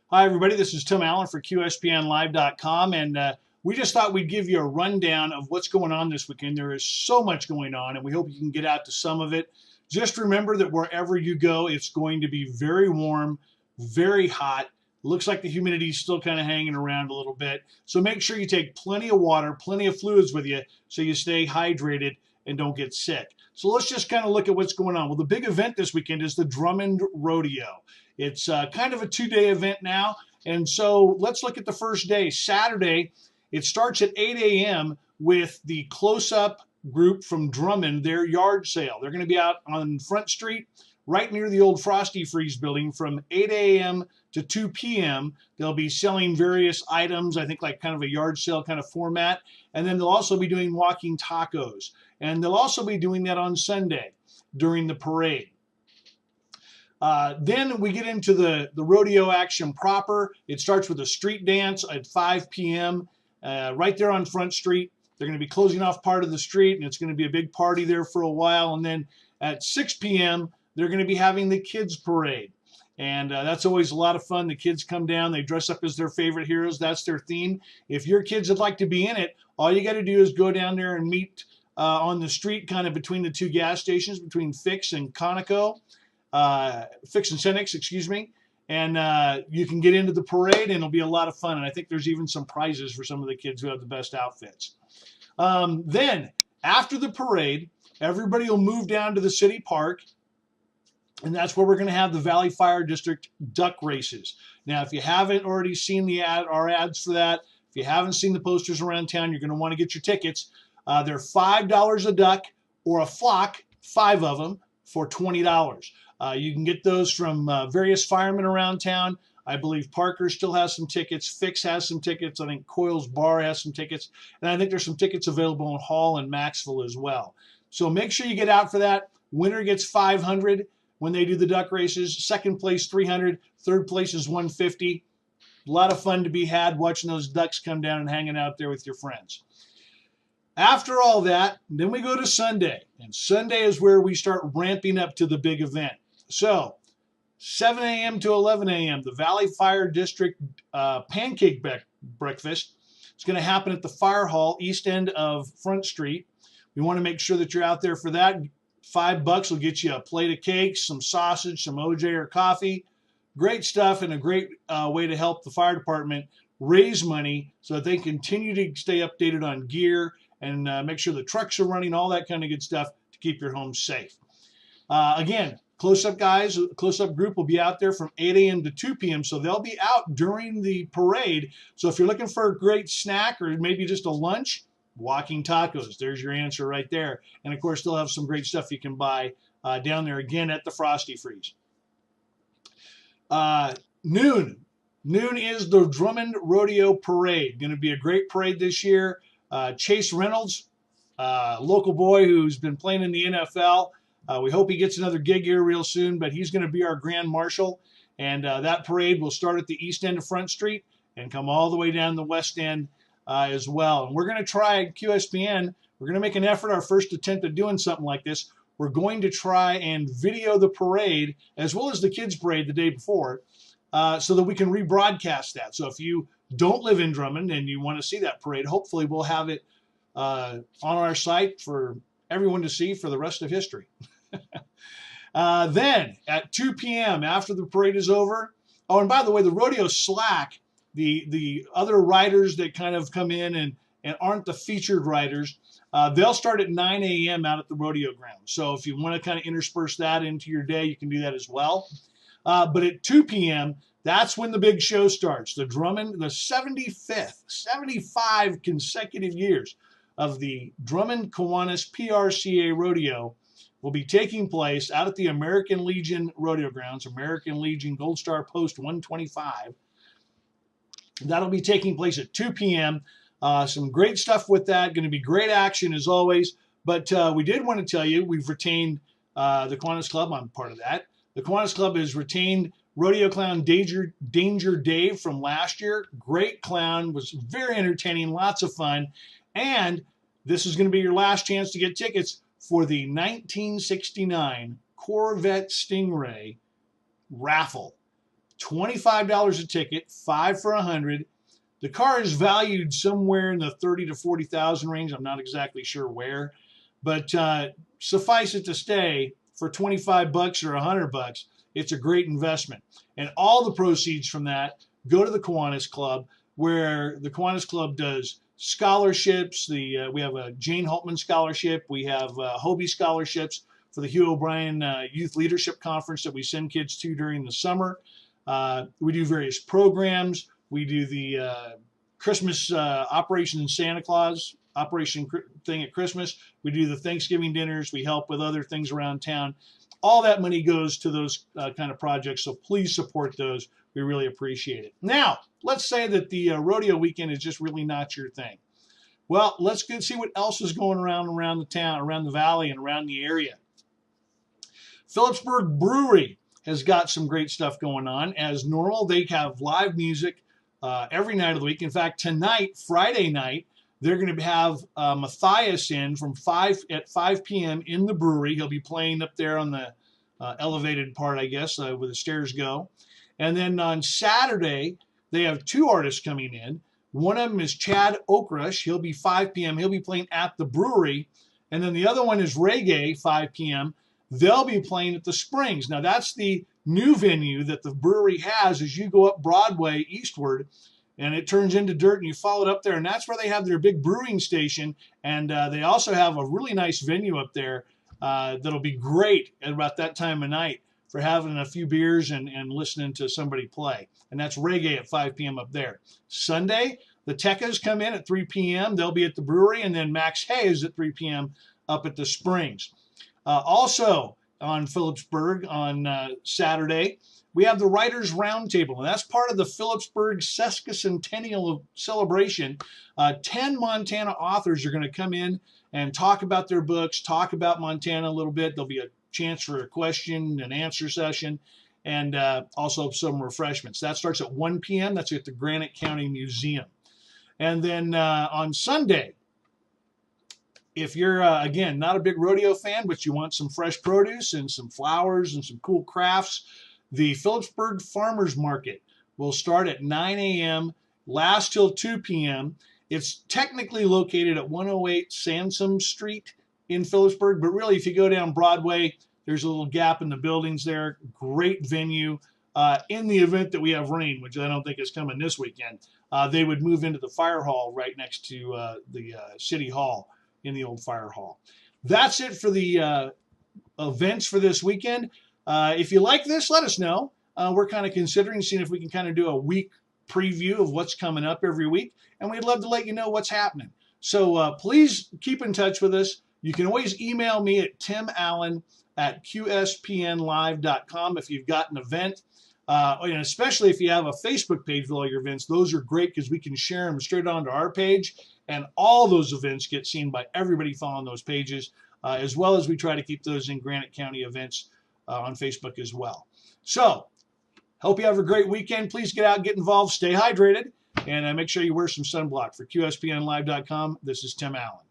Hi, everybody. This is Tim Allen for QSPNLive.com, and we just thought we'd give you a rundown of what's going on this weekend. There is so much going on, and we hope you can get out to some of it. Just remember that wherever you go, it's going to be very warm, very hot. Looks like the humidity is still kind of hanging around a little bit. So make sure you take plenty of water, plenty of fluids with you so you stay hydrated and don't get sick. So let's just kind of look at what's going on. Well, the big event this weekend is the Drummond Rodeo. It's kind of a two-day event now. And so let's look at the first day. Saturday, it starts at 8 a.m. with the Close-Up group from Drummond, their yard sale. They're going to be out on Front Street, right near the old Frosty Freeze building from 8 a.m. to 2 p.m. They'll be selling various items, I think like kind of a yard sale kind of format. And then they'll also be doing walking tacos. And they'll also be doing that on Sunday during the parade. Then we get into the rodeo action proper. It starts with a street dance at 5 p.m. Right there on Front Street. They're going to be closing off part of the street, and it's going to be a big party there for a while. And then at 6 p.m., they're going to be having the kids parade. And that's always a lot of fun. The kids come down. They dress up as their favorite heroes. That's their theme. If your kids would like to be in it, all you got to do is go down there and meet on the street kind of between the two gas stations, between Fix and Conoco. Fix and Senex, excuse me, and you can get into the parade, and it'll be a lot of fun. And I think there's even some prizes for some of the kids who have the best outfits. Then, after the parade, everybody will move down to the city park, and that's where we're going to have the Valley Fire District duck races. Now, if you haven't already seen our ads for that, if you haven't seen the posters around town, you're going to want to get your tickets. They're $5 a duck or a flock, 5 of them, for $20. You can get those from various firemen around town. I believe Parker still has some tickets. Fix has some tickets. I think Coyle's Bar has some tickets. And I think there's some tickets available in Hall and Maxville as well. So make sure you get out for that. Winner gets $500 when they do the duck races. Second place, $300. Third place is $150. A lot of fun to be had watching those ducks come down and hanging out there with your friends. After all that, then we go to Sunday. And Sunday is where we start ramping up to the big event. So, 7 a.m. to 11 a.m., the Valley Fire District pancake breakfast is going to happen at the Fire Hall, east end of Front Street. We want to make sure that you're out there for that. $5 will get you a plate of cakes, some sausage, some OJ or coffee. Great stuff and a great way to help the fire department raise money so that they continue to stay updated on gear and make sure the trucks are running, all that kind of good stuff to keep your home safe. Again, Close-Up guys, Close-Up group will be out there from 8 a.m. to 2 p.m., so they'll be out during the parade. So if you're looking for a great snack or maybe just a lunch, walking tacos, there's your answer right there. And, of course, they'll have some great stuff you can buy down there again at the Frosty Freeze. Noon is the Drummond Rodeo Parade. Going to be a great parade this year. Chase Reynolds, local boy who's been playing in the NFL, we hope he gets another gig here real soon, but he's going to be our Grand Marshal. And that parade will start at the east end of Front Street and come all the way down the west end as well. And we're going to try at QSPN, we're going to make an effort, our first attempt at doing something like this. We're going to try and video the parade as well as the kids' parade the day before so that we can rebroadcast that. So if you don't live in Drummond and you want to see that parade, hopefully we'll have it on our site for everyone to see for the rest of history. Then at 2 p.m. after the parade is over, oh, and by the way, the rodeo slack, the other riders that kind of come in and aren't the featured riders, they'll start at 9 a.m. out at the rodeo ground. So if you want to kind of intersperse that into your day, you can do that as well. But at 2 p.m., that's when the big show starts. The Drummond, the 75 consecutive years of the Drummond Kiwanis PRCA Rodeo will be taking place out at the American Legion Rodeo Grounds, American Legion Gold Star Post 125. That'll be taking place at 2 p.m. Some great stuff with that. Going to be great action as always. But we did want to tell you we've retained the Kiwanis Club. I'm part of that. The Kiwanis Club has retained Rodeo Clown Danger Dave from last year. Great clown, was very entertaining, lots of fun. And this is going to be your last chance to get tickets for the 1969 Corvette Stingray raffle. $25 a ticket, 5 for 100. The car is valued somewhere in the 30 to 40,000 range. I'm not exactly sure where, but suffice it to say, for 25 bucks or 100 bucks, it's a great investment. And all the proceeds from that go to the Kiwanis Club, where the Kiwanis Club does scholarships. We have a Jane Holtman scholarship. We have Hobie scholarships for the Hugh O'Brien Youth Leadership Conference that we send kids to during the summer. We do various programs. We do the Christmas Operation Santa Claus Operation thing at Christmas. We do the Thanksgiving dinners. We help with other things around town. All that money goes to those kind of projects, so please support those. We really appreciate it. Now, let's say that the rodeo weekend is just really not your thing. Well, let's go see what else is going around the town, around the valley, and around the area. Phillipsburg Brewery has got some great stuff going on. As normal, they have live music every night of the week. In fact, tonight, Friday night, they're going to have Matthias in from 5 p.m. in the brewery. He'll be playing up there on the elevated part, I guess, where the stairs go. And then on Saturday, they have 2 artists coming in. One of them is Chad Oakrush. He'll be 5 p.m. He'll be playing at the brewery. And then the other one is Reggae, 5 p.m. They'll be playing at the Springs. Now, that's the new venue that the brewery has as you go up Broadway eastward, and it turns into dirt, and you follow it up there, and that's where they have their big brewing station. And they also have a really nice venue up there that'll be great at about that time of night for having a few beers and listening to somebody play. And that's Reggae at 5 p.m. up there. Sunday, the Tekkas come in at 3 p.m. They'll be at the brewery, and then Max Hayes at 3 p.m. up at the Springs. Also on Phillipsburg on Saturday, we have the Writers Roundtable, and that's part of the Phillipsburg Sesquicentennial celebration. 10 Montana authors are going to come in and talk about their books, talk about Montana a little bit. There'll be a chance for a question and answer session, and also some refreshments. That starts at 1 p.m. That's at the Granite County Museum. And then on Sunday, if you're, again, not a big rodeo fan, but you want some fresh produce and some flowers and some cool crafts, the Phillipsburg Farmers Market will start at 9 a.m., last till 2 p.m. It's technically located at 108 Sansom Street in Phillipsburg, but really if you go down Broadway, there's a little gap in the buildings there. Great venue. In the event that we have rain, which I don't think is coming this weekend, they would move into the fire hall right next to the City Hall in the old fire hall. That's it for the events for this weekend. If you like this, let us know. We're kind of considering seeing if we can kind of do a week preview of what's coming up every week, and we'd love to let you know what's happening. So please keep in touch with us. You can always email me at timallen@qspnlive.com if you've got an event, and especially if you have a Facebook page with all your events. Those are great because we can share them straight onto our page, and all those events get seen by everybody following those pages, as well as we try to keep those in Granite County events on Facebook as well. So, hope you have a great weekend. Please get out, get involved, stay hydrated, and make sure you wear some sunblock. For QSPNlive.com, this is Tim Allen.